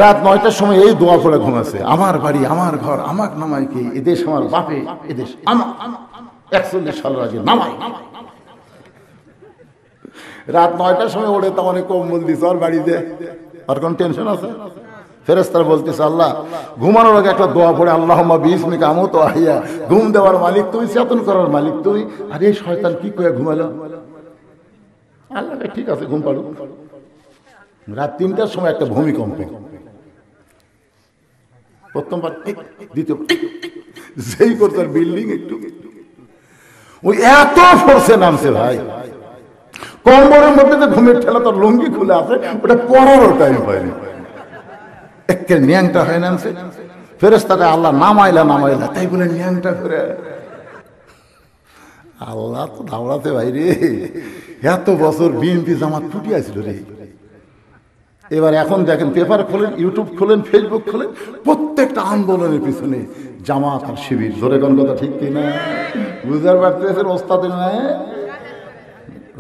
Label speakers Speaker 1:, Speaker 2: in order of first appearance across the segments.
Speaker 1: রাত 9টার সময় এই দোয়া পড়ে ঘুমাচ্ছে, আমার বাড়ি আমার ঘর আমার নামায় কে, এদেশ আমার বাপে, এদেশ আমার 41 সাল আগে নামাই। রাত 9টার সময় ওড়ে তো অনেক কম্বল দিচ্ছে ওর বাড়িতে, আর কোন টেনশন আছে? ফেরেশতারা বলতেছে আল্লাহ ঘুমানোর আগে একটা দোয়া পড়ে আল্লাহুম্মা বিইসমিকা আমুতু ওয়া আহইয়া, ঘুম দেওয়ার মালিক তুই, চেতন করার মালিক তুই। আর এই শয়তান কি কয়ে ঘুমালো? আল্লাহ ঠিক আছে ঘুম পাড়ো। রাত 3টার সময় একটা ভূমিকম্প, প্রথমবার দ্বিতীয় যেই করতে বিল্ডিং একটু ওই এত ফোর্সে নামছে ভাই, কম্বলের মধ্যে যে ঘুমের ঠেলা তোর লুঙ্গি খুলে আছে ওটা পড়ারও টাইম হয়নি, একে ন্যাংটা হয়ে নামছে। ফেরেশতাটা আল্লাহ নামাইলা তাই বলে ন্যাংটা করে আল্লাহ তো ধাওড়াতে ভাই রে, এত বছর বিএনপি জামাত ফুটি আসছিল রে। এবার এখন দেখেন পেপার খোলেন, ইউটিউব খোলেন, ফেসবুক খোলেন, প্রত্যেকটা আন্দোলনের পিছনে জামাত আর শিবির। জোরে কোন কথা ঠিক কিনা? বুঝতে পারতেছেন ওস্তাদের নাই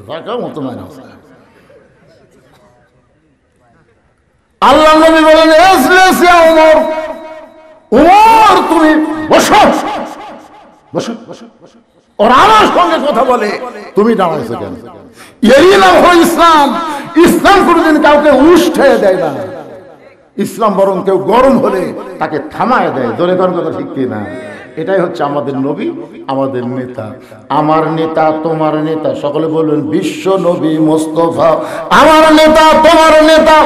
Speaker 1: রাখা মতো নাই। আল্লাহ নবী বলেন ওমর, ওমর তুমি বসো বসো বসো, ওর আমার সঙ্গে কথা বলে তুমি দাঁড়াইছো কেন? এই নাম হলো ইসলাম। ইসলাম কোনদিন কাউকে উষ্ঠে দেয় না, ইসলাম বরং কেউ গরম হলে তাকে থামায় দেয়। জোরে কোন কথা ঠিক কিনা? এটাই হচ্ছে আমাদের নবী, আমাদের নেতা। আমার নেতা তোমার নেতা, সকলে বলবেন বিশ্ব নবী মুস্তাফা আমার নেতা তোমার নেতা।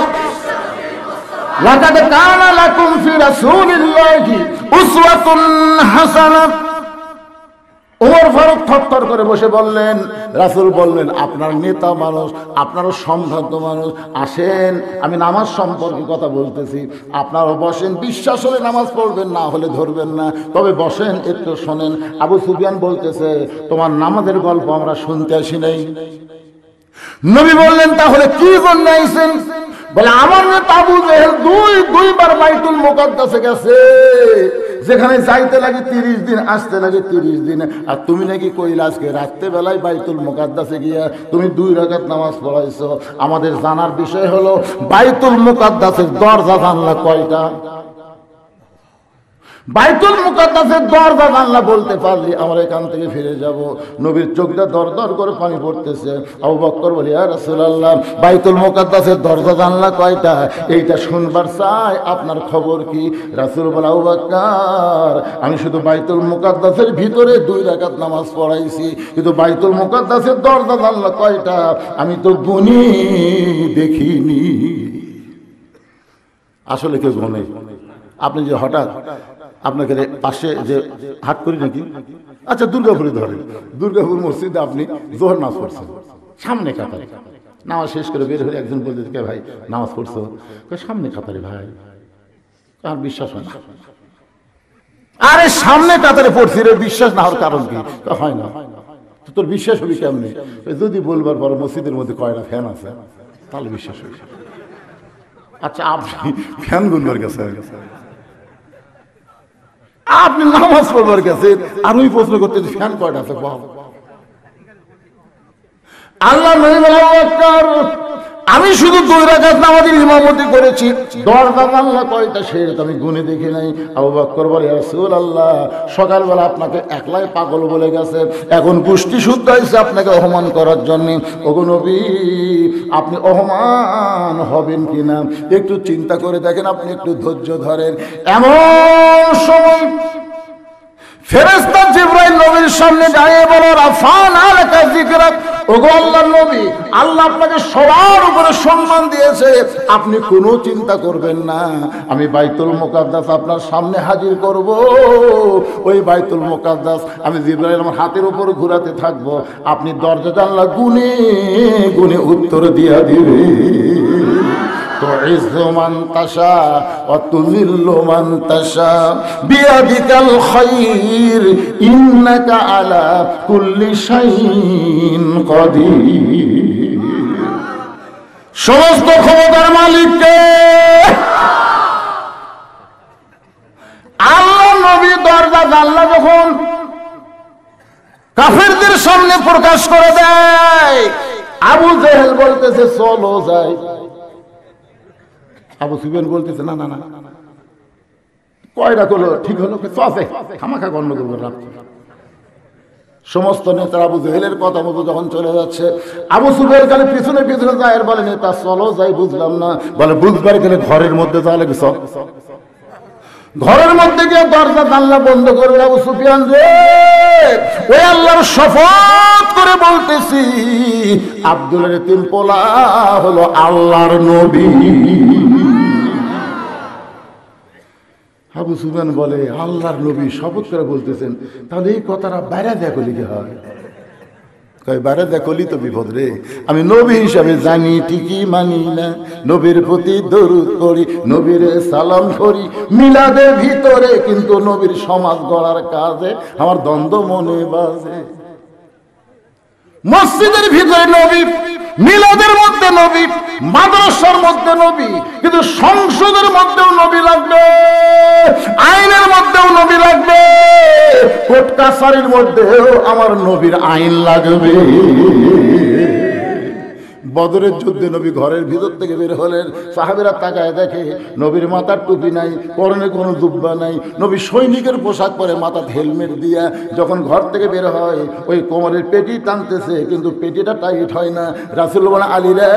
Speaker 1: লাকাদ কানা লাকুম ফি রাসূলিল্লাহি উসওয়াতুন হাসানাহ। ওমর ফারুক থরথর করে বসে বললেন, রাসূল বললেন আপনার নেতা মানুষ, আপনারও সম্ভ্রান্ত মানুষ, আসেন আমি নামাজ সম্পর্কে কথা বলতেছি, আপনারও বসেন, বিশ্বাস হলে নামাজ পড়বেন, না হলে ধরবেন না, তবে বসেন একটু শোনেন। আবু সুফিয়ান বলতেছে তোমার নামাজের গল্প আমরা শুনতে আসি নাই। নবী বললেন তাহলে কি জন্য আইছেন? বলে আমার নেতা আবু জেহেল দুইবার বাইতুল মুকাদ্দাসে গেছে, যেখানে যাইতে লাগে 30 দিন, আসতে লাগে 30 দিন। আর তুমি নাকি কইলা আজকে রাত্রে বেলায় বাইতুল মুকাদ্দাসে গিয়া তুমি 2 রাকাত নামাজ পড়াইছো। আমাদের জানার বিষয় হলো বাইতুল মুকাদ্দাসের দরজা জানলা কয়টা? বাইতুল মুকাদ্দাসের দরজা জানলা বলতে পারলি আমরা এখান থেকে ফিরে যাব। নবীর চোখটা দরদর করে পানি পড়তেছে। আবু বকর বলে ইয়া রাসূলুল্লাহ বাইতুল মুকাদ্দাসের দরজা জানলা কয়টা? এইটা শুনবার চাই, আপনার খবর কি? রাসূল বলে আবু বকর আমি শুধু বাইতুল মুকাদ্দাসের ভিতরে 2 রাকাত নামাজ পড়াইছি, কিন্তু বাইতুল মুকাদ্দাসের দরজা জানলা কয়টা আমি তো গুনি দেখিনি। আসলে কেউ গুনে, আপনি যে হঠাৎ আপনাকে পাশে যে হাট করি নাকি, আচ্ছা দুর্গাপুরে ধরেন, দুর্গাপুর মসজিদে আপনি জোহর নামাজ পড়ছেন, সামনে কাতারে নামাজ শেষ করে বের হয়ে একজন বলতে কে ভাই নামাজ পড়ছো? সামনে কাতারে। ভাই আর বিশ্বাস হয় না। আরে সামনে কাতারে পড়ছি রে, বিশ্বাস না হওয়ার কারণ কি? হয় না। তোর বিশ্বাস হবি কেমনি? যদি বলবার পর মসজিদের মধ্যে কয়টা ফ্যান আছে তাহলে বিশ্বাস হবি। আচ্ছা আপনি ফ্যান গুনবার গেছে, আপনি নামাজ পড়বার গেছেন আর ওই প্রশ্ন করতে ফ্যান কয়টা আছে? আল্লাহ আমি শুধু 2 রাকাত নামাজের ইমামতি করেছি, দরজা জানলা কয়টা সেটা আমি গুনে দেখি নাই। আবু বকর বলে ইয়া রাসূলুল্লাহ সকালবেলা আপনাকে একলাই পাগল বলে গেছে, এখন গোষ্ঠী শুদ্ধ হয়েছে আপনাকে অপমান করার জন্য। ওগো নবী আপনি অপমান হবেন কিনা একটু চিন্তা করে দেখেন, আপনি একটু ধৈর্য ধরেন। এমন সময় ফেরেশতা জিবরাইল নবীর সামনে দাঁড়িয়ে বলে রাফানা লাকা যিকরাক, ওগো আল্লাহর নবী আল্লাহ আপনাকে সবার উপরে সম্মান দিয়েছে, আপনি কোনো চিন্তা করবেন না, আমি বাইতুল মুকাদ্দাস আপনার সামনে হাজির করব। ওই বাইতুল মুকাদ্দাস আমি জিবরাইল আমার হাতের উপর ঘোরাতে থাকবো, আপনি দরজা জানলা গুনে গুনে উত্তর দিয়া দিবে। تعز من تشاء وتذل من تشاء بيدك الخير إنك على كل شيء قدير। সমস্ত ক্ষমতার মালিক কে? আল্লাহ। নবী দরজা জানলা যখন কাফেরদের সামনে প্রকাশ করে দেয়, আবু জেহেল বলতেছে চলো যাই। আবু সুফিয়ান বলতেছে না না না কয়টা করলো ঠিক হলো চলে খামাখা গন্ডগোল করে রাখছে। সমস্ত নেতারা আবু জেহেলের কথা মতো যখন চলে যাচ্ছে, আবু সুফিয়ান খালি পিছনে পিছনে যায় আর বলে নেতা চলো যাই, বুঝলাম না। বলে বুঝবার গেলে ঘরের মধ্যে যাওয়া লাগে, চল। ঘরের মধ্যে গিয়ে দরজা জানলা বন্ধ করবে। আবু সুফিয়ান রে, ওই আল্লাহর শপথ করে বলতেছি, আব্দুলের তিন পোলা হলো আল্লাহর নবী। আবু সুফিয়ান বলে আল্লাহর নবী শপথ করে বলতেছেন, তাহলে এই কথাটা বাইরে দেখো লিখে হয়। বাইরে দেখলি তো বিপদ রে। আমি নবী হিসাবে জানি ঠিকই মানি না, নবীর প্রতি দরুদ করি, নবীর সালাম করি মিলাদের ভিতরে, কিন্তু নবীর সমাজ গড়ার কাজে আমার দ্বন্দ্ব মনে বাজে। মসজিদের ভিতরে নবী, মিলাদের মধ্যে নবী, মাদ্রাসার মধ্যে নবী, কিন্তু সংসদের মধ্যেও নবী লাগবে, আইনের মধ্যেও নবী লাগবে, কোর্ট কাছারির মধ্যেও আমার নবীর আইন লাগবে। বদরের যুদ্ধে নবী ঘরের ভিতর থেকে বের হলেন, সাহাবীরা তাকায় দেখে নবীর মাথার টুপি নাই, পরনে কোনো জুব্বা নাই, নবী সৈনিকের পোশাক পরে মাথাতে হেলমেট দিয়া যখন ঘর থেকে বের হয়, ওই কোমরের পেটি টানতেছে, কিন্তু পেটিটা টাইট হয় না। রাসূল বলেন আলী রে,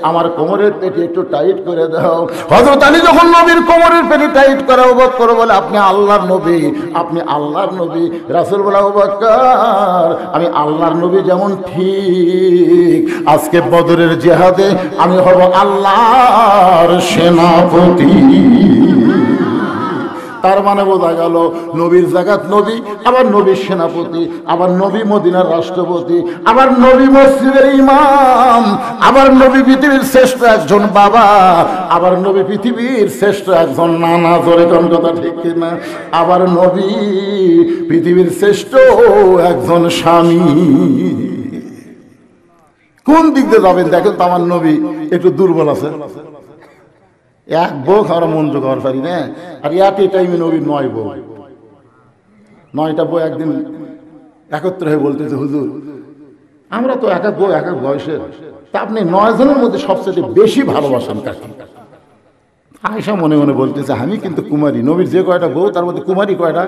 Speaker 1: আমার কোমরের পেটি একটু টাইট করে দাও। হযরত আলী যখন নবীর কোমরের পেটি টাইট করে, আবু বকর বলে আপনি আল্লাহর নবী, আপনি আল্লাহর নবী। রাসূল বলে আবু বকর, আমি আল্লাহর নবী যেমন ঠিক আজকে বদরের জিহাদে আমি হব আল্লাহর সেনাপতি। তার মানে বোঝা গেল নবীর জাগাত নবী, আবার নবীর সেনাপতি, আবার নবী মদিনার রাষ্ট্রপতি, আবার নবী মসজিদের ইমাম, আবার নবী পৃথিবীর শ্রেষ্ঠ একজন বাবা, আবার নবী পৃথিবীর শ্রেষ্ঠ একজন নানা। জোরে কোন কথা ঠিক কিনা? আবার নবী পৃথিবীর শ্রেষ্ঠ একজন স্বামী। কোন দিক দিয়ে যাবেন দেখেন তো। আমার নবী একটু দুর্বল আছে, এক বউ খাওয়ার মন জোগাড় পারি না, আর একই টাইমে নবীর 9 বউ, 9টা বউ একদিন একত্র হয়ে বলতেছে হুজুর আমরা তো এক এক বউ এক এক বয়সের, তা আপনি 9 জনের মধ্যে সবচেয়ে বেশি ভালোবাসেন কাকে? আয়েশা মনে মনে বলতেছে আমি কিন্তু কুমারী, নবীর যে কয়টা বউ তার মধ্যে কুমারী কয়টা?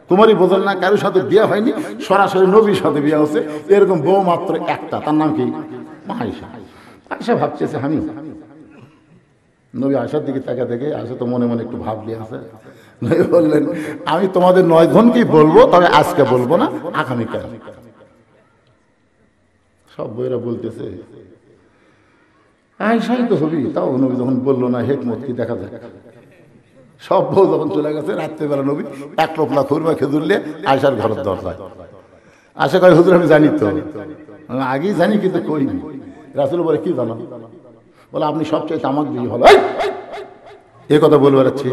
Speaker 1: কুমারী বোঝেন না, কারোর সাথে বিয়ে হয়নি, সরাসরি নবীর সাথে বিয়ে হচ্ছে, এরকম বউ মাত্র একটা, তার নাম কি? আয়েশা। আয়েশা ভাবতেছে আমি। নবী আয়েশার দিকে তাকা দেখে আয়েশা তো মনে মনে একটু ভাবলি আছে। নবী বললেন আমি তোমাদের 9 জনকেই বলবো, তবে আজকে বলবো না, আগামীকাল। সব বইরা বলতেছে আয়েশাই তো হবি, তাও নবী যখন বললো না, হেকমত কি দেখা যায়। সব বউ যখন চলে গেছে, রাত্রেবেলা নবী এক টোপলা খুরমা খেজুর নিয়ে আয়েশার ঘরের দরজায়। আয়েশা কয় হুজুর আমি জানি তো, আগেই জানি কিন্তু কইনি। রাসূল বলে কি জানো? বলে আপনি সবচেয়ে তামাক দিয়ে ভালো। এই কথা বলবে রাখছি,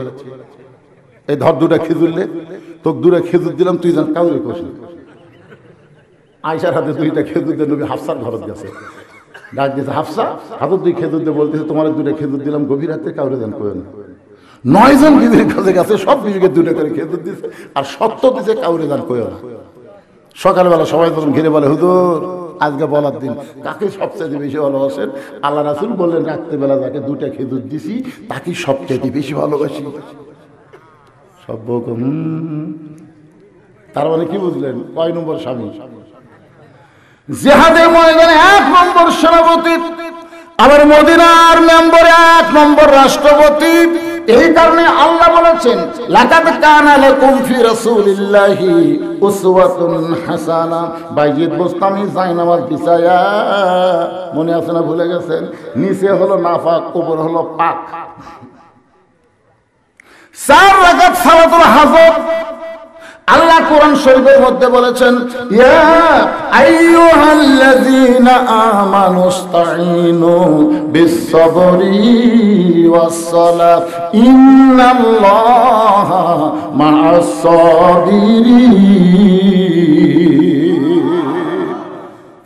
Speaker 1: এই ধর 2টা খেজুর লে, তোকে 2টা খেজুর দিলাম, তুই জান কাউরে কষি। আয়েশার হাতে 2টা খেজুর দিয়ে নবী হাফসার ঘরত গেছে, ডাক দিয়েছে হাফসা হাতে 2 খেজুর দিয়ে বলতেছে তোমার 2টা খেজুর দিলাম, গভীর রাতে কাউরে জান কই না। 9 জন বিবির কাছে গেছে, সব বিবিকে 2টা করে খেজুর দিছে, আর সত্য দিছে কাউরে জান কই না। সকালবেলা সবাই তখন ঘিরে বলে হুজুর আজকে বলার দিন, কাকে সবচেয়ে বেশি ভালোবাসেন? আল্লাহ রাসূল বললেন রাত্রেবেলা যাকে 2টা খেজুর দিছি তাকে সবচেয়ে বেশি ভালোবাসি। সব বউ তার মানে কি বুঝলেন? কয় নম্বর স্বামী? জিহাদের ময়দানে 1 নম্বর সেনাপতি, আবার মদিনার মেম্বরে 1 নম্বর রাষ্ট্রপতি। এই কারণে আল্লাহ বলেছেন লাকাদ কানা লাকুম ফি রাসূলিল্লাহি উসওয়াতুন হাসানা। বাইজিদ বোস্তামি জায়নামাজ বিছায়া, মনে আছে না? ভুলে গেছেন? নিচে হলো নাফাক, উপর হলো পাক। 4 রাকাত সালাতুল হাজর। আল্লাহ কোরআন শরীফের মধ্যে বলেছেন ইয়া আইয়ুহাল্লাযীনা আমানুস্তাঈনু বিস-সাবরি ওয়াস-সালাত ইন্নাল্লাহা মা'আস-সাবিরিন।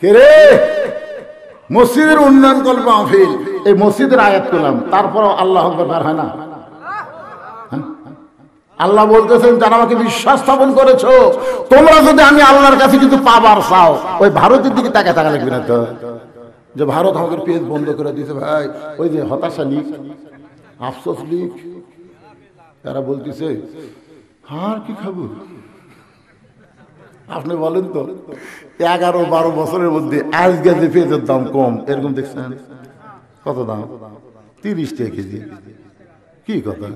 Speaker 1: কে মসজিদের উন্নয়ন করবে মাহফিল, এই মসজিদের আয়াত করলাম, তারপরও আল্লাহু আকবার বের হয় না। আল্লাহ বলতেছেন যারা আমাকে বিশ্বাস স্থাপন করেছো, তোমরা যদি আমি আল্লাহর কাছে কিন্তু পাবার চাও, ওই ভারতের দিকে তাকা লাগবে না তো। যে ভারত আমাদের পেজ বন্ধ করে দিয়েছে ভাই, ওই যে হতাশা লিখ, আফসোস লিখ, তারা বলতেছে আর কি খাবো। আপনি বলেন তো 11-12 বছরের মধ্যে আজকে যে পেঁয়াজের দাম কম এরকম দেখছেন? কত দাম? 30 টাকা কেজি। কি কথা?